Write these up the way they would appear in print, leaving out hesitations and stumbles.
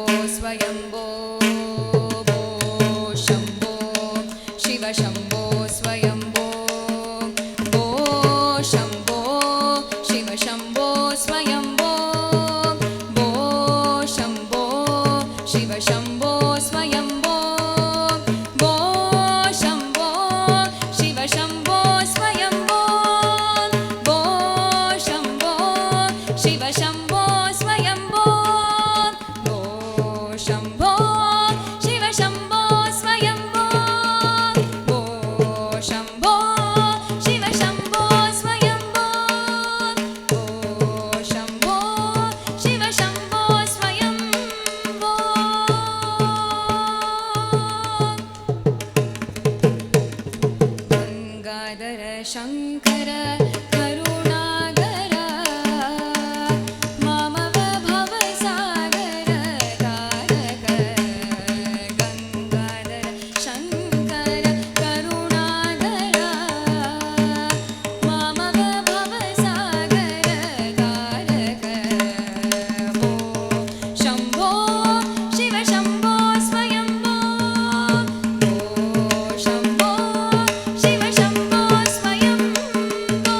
स्वयंभो शंभो शिव शंभो स्वयंभो शंभो शिव शंभो स्वयंभो शंभो शिव शंभो स्वयंभो शंभो शिव शंभो स्वयंभो शंभो शिव शंभो स्वयंभो शंभो शिव शंभो स्वयंभो शंभो शिव शंभो स्वयंभो शंभो शिव शंभो स्वयंभो गंगाधर शंकर करुणागर मामव भवसागर तारक गंगाधर शंकर करुणागर मामव भवसागर तारक शंभो शिव शंभो स्वयंभो शंभो शिव शंभो स्वयंभो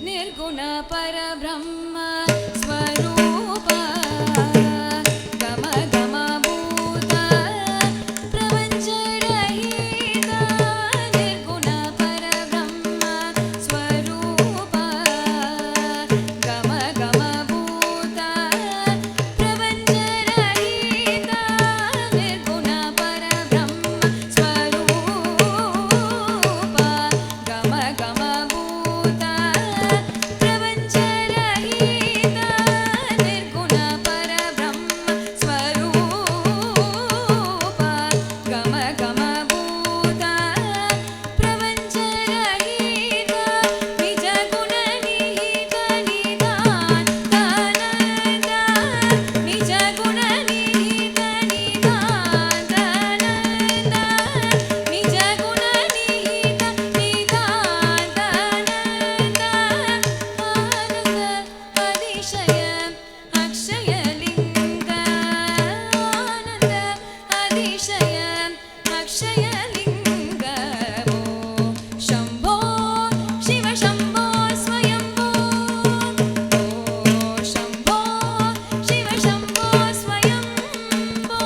निर्गुण परब्रह्म स्वरूप गम गम भूत प्रपंच रहित निर्गुण परब्रह्म स्वरूप गम गम भूत प्रपंच रहित निर्गुण परब्रह्म स्वरूप गम गम भूत प्रपंच रहित निर्गुण परब्रह्म स्वरूप गम गम भूत प्रपंच रहित निज गुण निहित निधान दानंद निज गुण निहित निधान दानंद निज गुण निहित निधान दानंद आनंद अतिशय अक्षय लिंग आनंद अतिशय अक्षय लिंग शंभो शिव शंभो स्वयंभो शंभो शिव शंभो स्वयंभो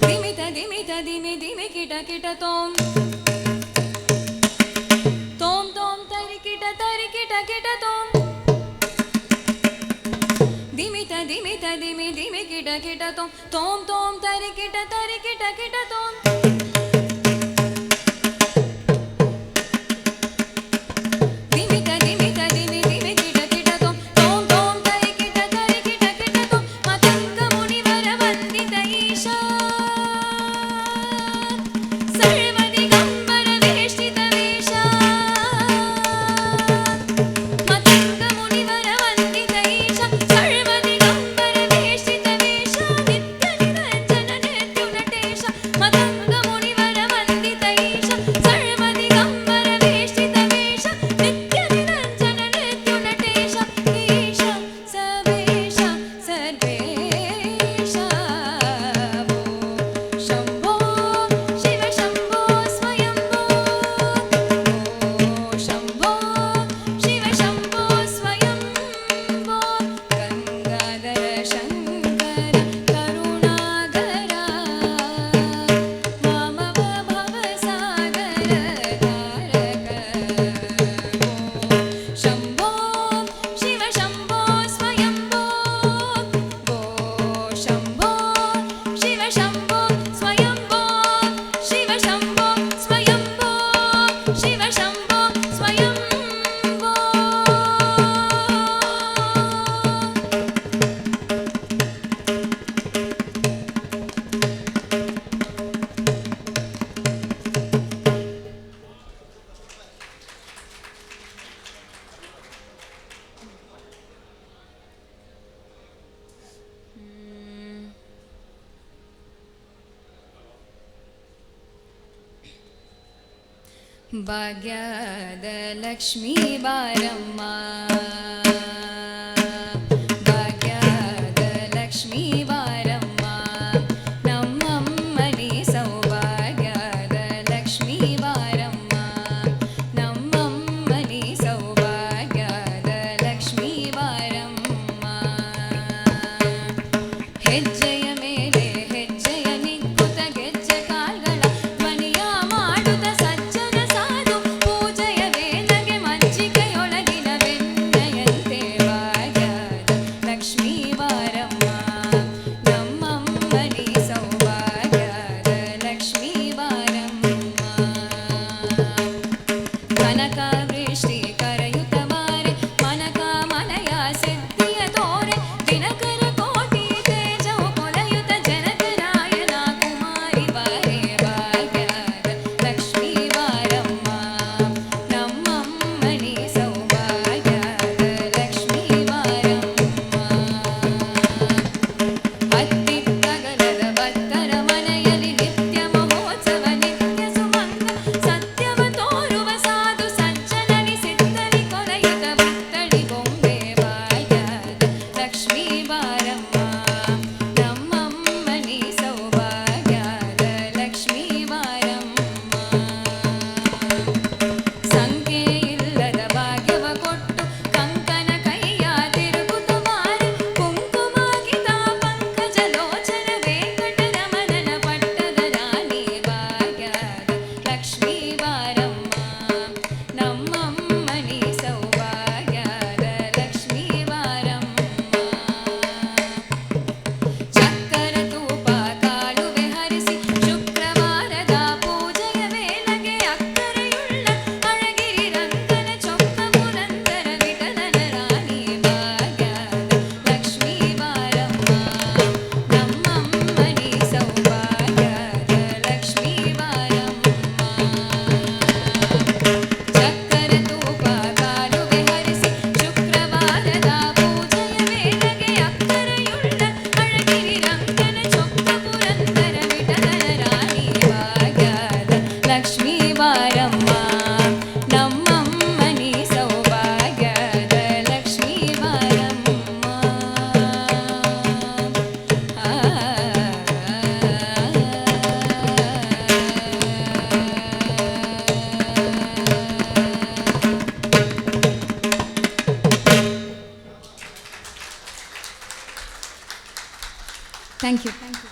दिमित दिमित दिमि दिमि किट किट तोम तोम तोम तरि किट तोम दिमित दिमित दिमि दिमि किट किट तोम तोम तोम तरि किट तोम दिमित दिमित दिमि दिमि किट तोम तोम तोम तरि किट तोम मतंग मुनिवर वंदित ईशा सर्वदिगंबर वेष्टित वेशा मतंग मुनिवर वंदित ईशा सर्वदिगंबर वेष्टित वेशा नित्य निरंजन नृत्युनटेश मतंग ಭಾಗ್ಯದ ಲಕ್ಷ್ಮೀ ಬಾರಮ್ಮ, ಭಾಗ್ಯದ ಲಕ್ಷ್ಮೀ ಬಾರಮ್ಮ, ನಮ್ಮಮ್ಮನಿ ಸೌಭಾಗ್ಯದ ಲಕ್ಷ್ಮೀ ಬಾರಮ್ಮ, ನಮ್ಮಮ್ಮನಿ ಸೌಭಾಗ್ಯದ ಲಕ್ಷ್ಮೀ ಬಾರಮ್ಮ. ಹೆಜ್ಜೆಯ ಮೇಲೆ ಹೆಜ್ಜೆಯ ನಿಕ್ಕುತ ಗೆಜ್ಜೆ ಕಾಲ್ಗಳ ಧ್ವನಿಯ ಮಾಡುತ್ತ ಸಜ್ಜನ ಸಾಧು ಪೂಜೆಯ ವೇಳೆಗೆ ಮಜ್ಜಿಗೆಯೊಳಗಿನ ಬೆಣ್ಣೆಯಂತೆ ಭಾಗ್ಯದ ಲಕ್ಷ್ಮೀ ಬಾರಮ್ಮ, ನಮ್ಮಮ್ಮನಿ ಸೌಭಾಗ್ಯದ ಲಕ್ಷ್ಮೀ ಬಾರಮ್ಮ. ಕನಕ ವೃಷ್ಟಿ ಕರೆಯುತ್ತ ಬಾರೆ ಮನಕ ಮನಯ ಸಿದ್ಧಿಯ ತೋರೆ ದಿನಕರ ಕೋಟಿ ತೇಜವು ಕೊಲೆಯುತ್ತ ಜನಕರಾಯನ ಕುಮಾರಿ ಬಾರೆ ಭಾಗ್ಯದ ಲಕ್ಷ್ಮೀ ಬಾರಮ್ಮ, ನಮ್ಮಮ್ಮನಿ ಸೌಭಾಗ್ಯದ ಲಕ್ಷ್ಮೀ ಬಾರಮ್ಮ. ಹತ್ತಿತ್ತಗಲದ ಭಕ್ತರ ಮನೆಯಲ್ಲಿ ನಿತ್ಯ ಮಹೋತ್ಸವ ನಿತ್ಯ ಸುಮಂಗ ಸತ್ಯವ ತೋರುವ ಸಾಧು ಸಜ್ಜನನಿ ಸಿದ್ಧನಿ ಕೊರೆಯುತ್ತ ಬಿತ್ತಳಿ ಗೊಂಬೆ ಭಾಗ್ಯದ ಲಕ್ಷ್ಮೀ ಬಾರಮ್ಮ, ನಮ್ಮಮ್ಮನಿ ಸೌಭಾಗ್ಯದ ಲಕ್ಷ್ಮೀ ಬಾರಮ್ಮ. ಸಂಖ್ಯೆ ಇಲ್ಲದ ಭಾಗ್ಯವ ಕೊಟ್ಟು ಕಂಕನ ಕೈಯ ತಿರುಗುತ್ತ ಮಾರಿ ಕುಂಕುಮಾಗಿದ ಪಂಕಜ ಲೋಚನ ವೆಂಕಟರಮಣನ ಪಟ್ಟದ ರಾಣಿ ಭಾಗ್ಯದ ಲಕ್ಷ್ಮೀ ಬಾರಮ್ಮ, ನಮ್ಮಮ್ಮನಿ ಸೌಭಾಗ್ಯದ ಲಕ್ಷ್ಮೀ ಬಾರಮ್ಮ. ಚಕ್ಕರ ತೂಪ ಕಾಲುವೆ ಹರಿಸಿ ಶುಕ್ರವಾರದ ಪೂಜೆಯ ವೇಳೆಗೆ ಅಕ್ಕರೆಯುಳ್ಳ ಅಳಗಿರಿ ರಂಗನ ಚೊಕ್ಕ ಪುರಂದರ ವಿಠಲನ ರಾಣಿ ಭಾಗ್ಯದ ಲಕ್ಷ್ಮೀ ಬಾರಮ್ಮ, ನಮ್ಮಮ್ಮನಿ ಸೌಭಾಗ್ಯದ ಲಕ್ಷ್ಮೀ ಬಾರಮ್ಮ. ಚಕ್ಕರ ತೂಪ ಕಾಲುವೆ ಹರಿಸಿ ಶುಕ್ರವಾರದ ಪೂಜೆಯ ವೇಳೆಗೆ ಅಕ್ಕರೆಯುಳ್ಳ ಅಳಗಿರಿ ರಂಗನ ಚೊಕ್ಕ ಪುರಂದರ ವಿಠಲನ ರಾಣಿ ಭಾಗ್ಯದ ಲಕ್ಷ್ಮೀ ಬಾರಮ್ಮ, ನಮ್ಮಮ್ಮನಿ ಸೌಭಾಗ್ಯದ ಲಕ್ಷ್ಮೀ ಬಾರಮ್ಮ. Thank you.